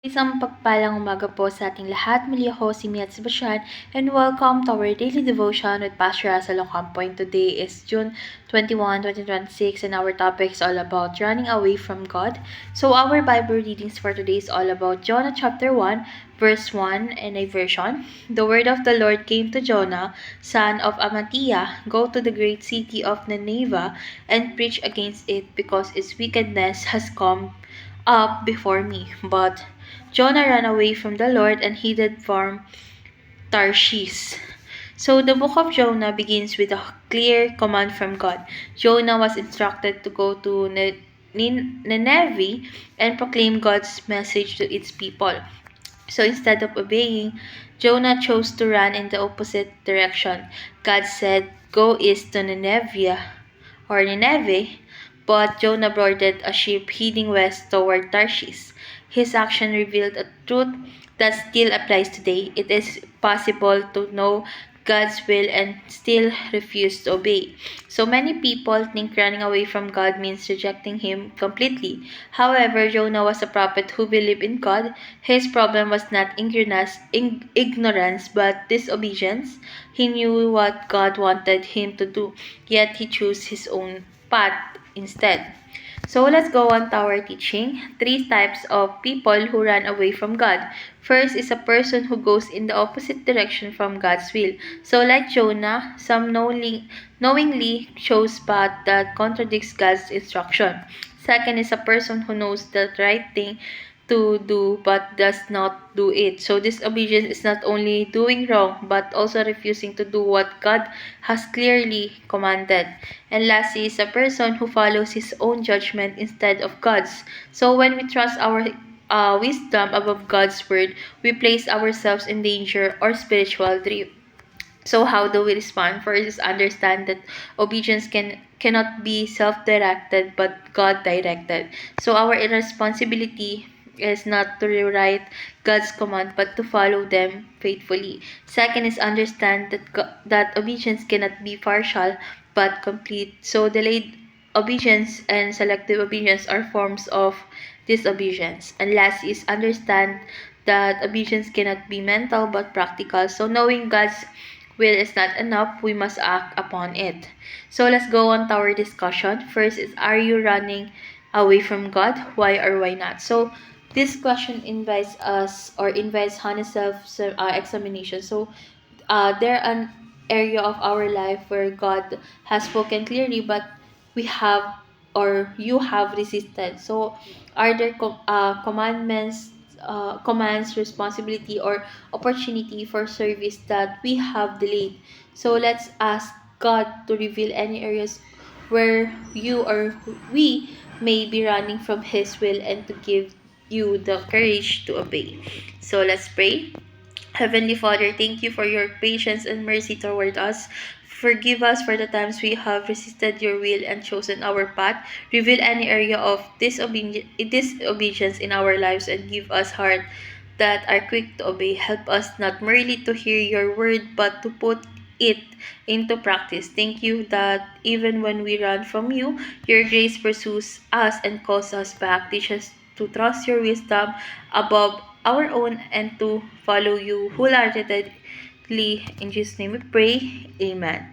Isang pagpalang umaga po sa ating lahat. Muli ako si Miat Sebastian and welcome to our daily devotion with Pastor Russell Ocampo. Today is June 21, 2026 and our topic is all about running away from God. So our Bible readings for today is all about Jonah chapter 1 verse 1 and a version. The word of the Lord came to Jonah, son of Amittai, go to the great city of Nineveh and preach against it because its wickedness has come up before me. But Jonah ran away from the Lord and headed for Tarshish. So the book of Jonah begins with a clear command from God. Jonah was instructed to go to Nineveh and proclaim God's message to its people. So instead of obeying, Jonah chose to run in the opposite direction. God said, "Go east to Nineveh, but Jonah boarded a ship heading west toward Tarshish. His action revealed a truth that still applies today. It is possible to know God's will and still refuse to obey. So many people think running away from God means rejecting Him completely. However, Jonah was a prophet who believed in God. His problem was not ignorance but disobedience. He knew what God wanted him to do, yet he chose his own path instead. So let's go on to our teaching. Three types of people who run away from God. First is a person who goes in the opposite direction from God's will. So like Jonah, some knowingly chose path that contradicts God's instruction. Second is a person who knows the right thing to do but does not do it. So disobedience is not only doing wrong but also refusing to do what God has clearly commanded. And lastly is a person who follows his own judgment instead of God's. So when we trust our wisdom above God's word, we place ourselves in danger or spiritual drift. So how do we respond? First is understand that obedience cannot be self-directed but God-directed. So our responsibility is not to rewrite God's command but to follow them faithfully. Second is understand that obedience cannot be partial but complete. So delayed obedience and selective obedience are forms of disobedience. And last is understand that obedience cannot be mental but practical. So knowing God's will is not enough, we must act upon it. So let's go on to our discussion. First is, are you running away from God? Why or why not? So this question invites us or invites honest self-examination. So there an area of our life where God has spoken clearly, but we have or you have resisted. So are there commands, responsibility, or opportunity for service that we have delayed? So let's ask God to reveal any areas where you or we may be running from His will and to give you the courage to obey. So let's pray. Heavenly Father, thank you for your patience and mercy toward us. Forgive us for the times we have resisted your will and chosen our path. Reveal any area of disobedience in our lives and give us heart that are quick to obey. Help us not merely to hear your word but to put it into practice. Thank you that even when we run from you, your grace pursues us and calls us back. Teach us to trust your wisdom above our own and to follow you wholeheartedly. In Jesus' name we pray. Amen.